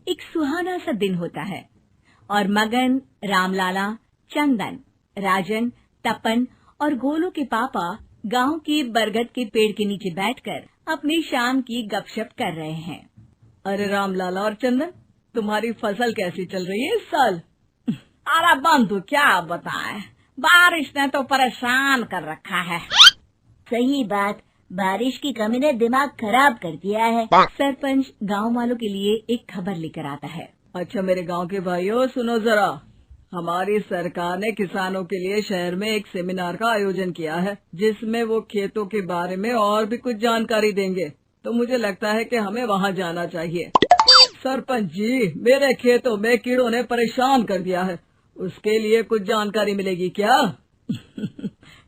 एक सुहाना सा दिन होता है और मगन, रामलाला, चंदन, राजन, तपन और गोलू के पापा गांव के बरगद के पेड़ के नीचे बैठकर अपनी शाम की गपशप कर रहे हैं। अरे रामलाला और चंदन, तुम्हारी फसल कैसी चल रही है इस साल? अरे बंधु क्या बताएं, बारिश ने तो परेशान कर रखा है। सही बात, बारिश की कमी ने दिमाग खराब कर दिया है। सरपंच गांव वालों के लिए एक खबर लेकर आता है। अच्छा मेरे गांव के भाइयों, सुनो जरा। हमारी सरकार ने किसानों के लिए शहर में एक सेमिनार का आयोजन किया है, जिसमें वो खेतों के बारे में और भी कुछ जानकारी देंगे। तो मुझे लगता है कि हमें वहाँ जाना चाहिए। सरपंच जी, मेरे खेतों में कीड़ों ने परेशान कर दिया है, उसके लिए कुछ जानकारी मिलेगी क्या?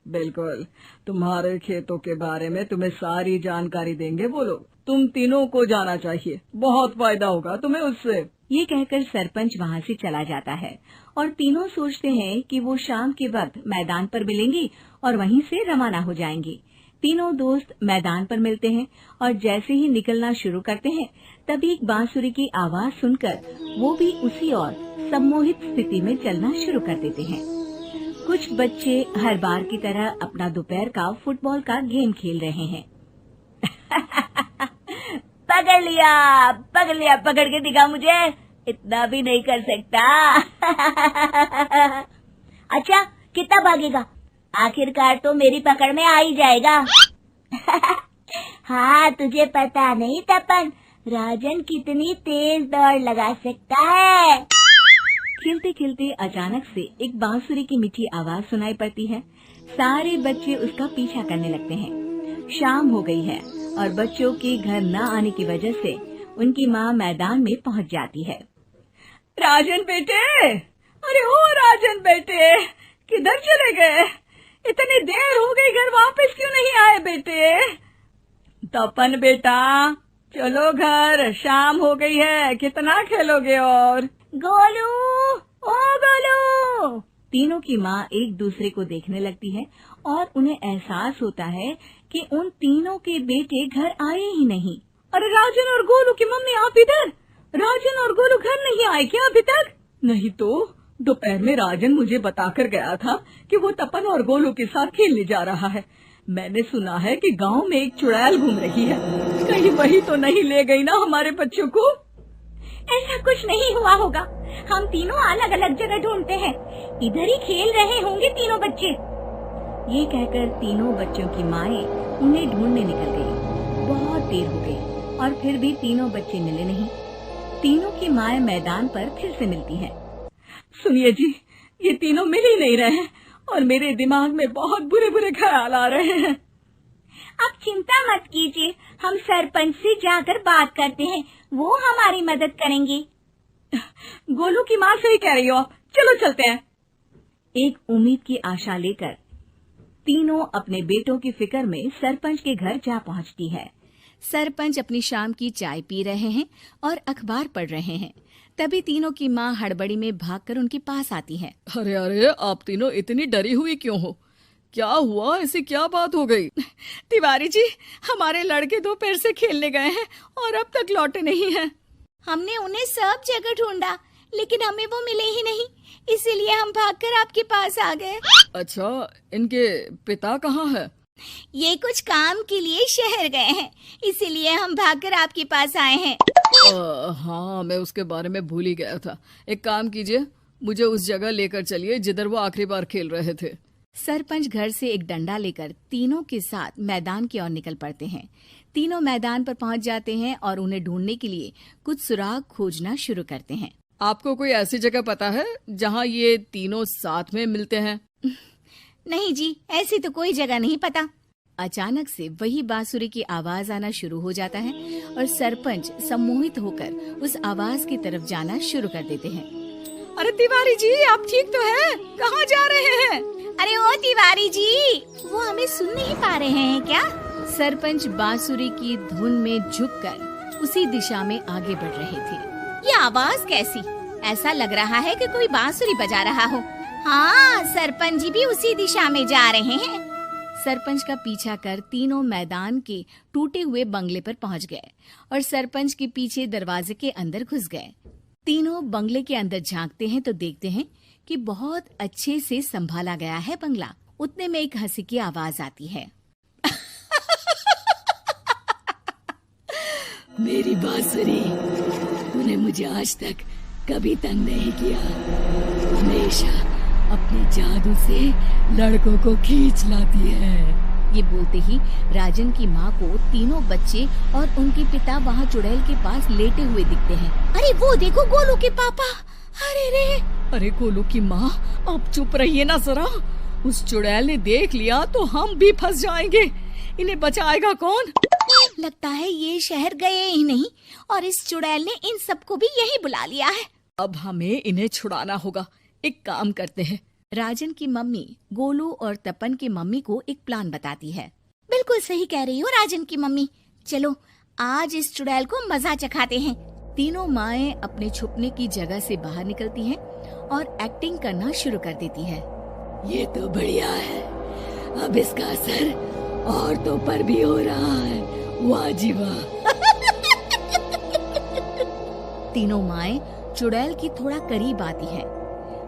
बिल्कुल, तुम्हारे खेतों के बारे में तुम्हें सारी जानकारी देंगे वो लोग। तुम तीनों को जाना चाहिए, बहुत फायदा होगा तुम्हें उससे। ये कहकर सरपंच वहाँ से चला जाता है और तीनों सोचते हैं कि वो शाम के वक्त मैदान पर मिलेंगे और वहीं से रवाना हो जाएंगे। तीनों दोस्त मैदान पर मिलते हैं और जैसे ही निकलना शुरू करते हैं तभी एक बांसुरी की आवाज सुनकर वो भी उसी ओर सम्मोहित स्थिति में चलना शुरू कर देते हैं। कुछ बच्चे हर बार की तरह अपना दोपहर का फुटबॉल का गेम खेल रहे हैं। पकड़ लिया, पकड़ के दिखा मुझे, इतना भी नहीं कर सकता। अच्छा, कितना भागेगा? आखिरकार तो मेरी पकड़ में आ ही जाएगा। हाँ, तुझे पता नहीं तपन, राजन कितनी तेज दौड़ लगा सकता है। खेलते खेलते अचानक से एक बांसुरी की मीठी आवाज सुनाई पड़ती है। सारे बच्चे उसका पीछा करने लगते हैं। शाम हो गई है और बच्चों के घर न आने की वजह से उनकी माँ मैदान में पहुँच जाती है। राजन बेटे, अरे ओ राजन बेटे, किधर चले गए? इतनी देर हो गई, घर वापस क्यों नहीं आए बेटे? तपन बेटा, चलो घर, शाम हो गई है, कितना खेलोगे? और गोलू, ओ गोलू। तीनों की माँ एक दूसरे को देखने लगती है और उन्हें एहसास होता है कि उन तीनों के बेटे घर आए ही नहीं। अरे राजन और गोलू की मम्मी, आप इधर? राजन और गोलू घर नहीं आए क्या अभी तक? नहीं तो दोपहर में राजन मुझे बताकर गया था कि वो तपन और गोलू के साथ खेलने जा रहा है। मैंने सुना है कि गांव में एक चुड़ैल घूम रही है, कहीं वही तो नहीं ले गई ना हमारे बच्चों को? ऐसा कुछ नहीं हुआ होगा, हम तीनों अलग अलग जगह ढूंढते हैं, इधर ही खेल रहे होंगे तीनों बच्चे। ये कहकर तीनों बच्चों की माएं उन्हें ढूंढने निकल गयी। बहुत देर हो गई और फिर भी तीनों बच्चे मिले नहीं। तीनों की माएं मैदान पर फिर से मिलती हैं। सुनिए जी, ये तीनों मिल ही नहीं रहे और मेरे दिमाग में बहुत बुरे बुरे ख्याल आ रहे हैं। आप चिंता मत कीजिए, हम सरपंच से जाकर बात करते हैं, वो हमारी मदद करेंगे। गोलू की माँ सही कह रही हो, चलो चलते हैं। एक उम्मीद की आशा लेकर तीनों अपने बेटों की फिक्र में सरपंच के घर जा पहुंचती है। सरपंच अपनी शाम की चाय पी रहे हैं और अखबार पढ़ रहे हैं। तभी तीनों की माँ हड़बड़ी में भागकर उनके पास आती है। अरे अरे, आप तीनों इतनी डरी हुई क्यों हो? क्या हुआ? ऐसी क्या बात हो गई? तिवारी जी, हमारे लड़के दोपहर से खेलने गए हैं और अब तक लौटे नहीं हैं। हमने उन्हें सब जगह ढूंढा, लेकिन हमें वो मिले ही नहीं, इसीलिए हम भागकर आपके पास आ गए। अच्छा, इनके पिता कहाँ है? ये कुछ काम के लिए शहर गए हैं, इसीलिए हम भागकर आपके पास आए हैं। हाँ, मैं उसके बारे में भूल ही गया था। एक काम कीजिए, मुझे उस जगह लेकर चलिए जिधर वो आखिरी बार खेल रहे थे। सरपंच घर से एक डंडा लेकर तीनों के साथ मैदान की ओर निकल पड़ते हैं। तीनों मैदान पर पहुंच जाते हैं और उन्हें ढूंढने के लिए कुछ सुराग खोजना शुरू करते हैं। आपको कोई ऐसी जगह पता है जहां ये तीनों साथ में मिलते हैं? नहीं जी, ऐसी तो कोई जगह नहीं पता। अचानक से वही बांसुरी की आवाज आना शुरू हो जाता है और सरपंच सम्मोहित होकर उस आवाज की तरफ जाना शुरू कर देते हैं। अरे तिवारी जी, आप ठीक तो हैं? कहाँ जा रहे हैं? अरे ओ तिवारी जी, वो हमें सुन नहीं पा रहे हैं क्या? सरपंच बांसुरी की धुन में झुककर उसी दिशा में आगे बढ़ रहे थे। ये आवाज कैसी? ऐसा लग रहा है कि कोई बांसुरी बजा रहा हो। हाँ, सरपंच जी भी उसी दिशा में जा रहे हैं। सरपंच का पीछा कर तीनों मैदान के टूटे हुए बंगले पर पहुंच गए और सरपंच के पीछे दरवाजे के अंदर घुस गए। तीनों बंगले के अंदर झांकते हैं तो देखते हैं कि बहुत अच्छे से संभाला गया है बंगला। उतने में एक हंसी की आवाज आती है। मेरी बांसुरी, तूने मुझे आज तक कभी तंग नहीं किया। हमेशा अपने जादू से लड़कों को खींच लाती है। ये बोलते ही राजन की माँ को तीनों बच्चे और उनके पिता वहाँ चुड़ैल के पास लेटे हुए दिखते हैं। अरे वो देखो गोलू के पापा। अरे रे। अरे गोलू की माँ, अब चुप रहिए ना जरा। उस चुड़ैल ने देख लिया तो हम भी फंस जाएंगे। इन्हें बचाएगा कौन? लगता है ये शहर गए ही नहीं और इस चुड़ैल ने इन सबको भी यही बुला लिया है। अब हमें इन्हें छुड़ाना होगा। एक काम करते हैं। राजन की मम्मी गोलू और तपन की मम्मी को एक प्लान बताती है। बिल्कुल सही कह रही हो राजन की मम्मी। चलो आज इस चुड़ैल को मजा चखाते हैं। तीनों माएं अपने छुपने की जगह से बाहर निकलती हैं और एक्टिंग करना शुरू कर देती है। ये तो बढ़िया है। अब इसका असर औरतों पर भी हो रहा है। वाह जी वाह। तीनों माएं चुड़ैल की थोड़ा करीब आती हैं।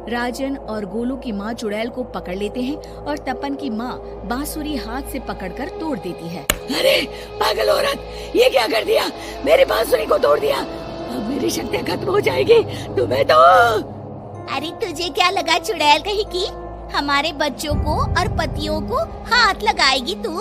राजन और गोलू की माँ चुड़ैल को पकड़ लेते हैं और तपन की माँ बांसुरी हाथ से पकड़कर तोड़ देती है। अरे पागल औरत, ये क्या कर दिया? मेरी बांसुरी को तोड़ दिया। अब मेरी शक्तियाँ खत्म हो जाएगी। तुम्हें तो अरे तुझे क्या लगा चुड़ैल कहीं की हमारे बच्चों को और पतियों को हाथ लगाएगी तू?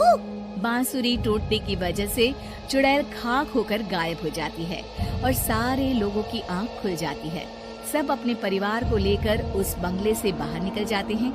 बांसुरी टूटने की वजह से चुड़ैल खाक होकर गायब हो जाती है और सारे लोगों की आंख खुल जाती है। सब अपने परिवार को लेकर उस बंगले से बाहर निकल जाते हैं।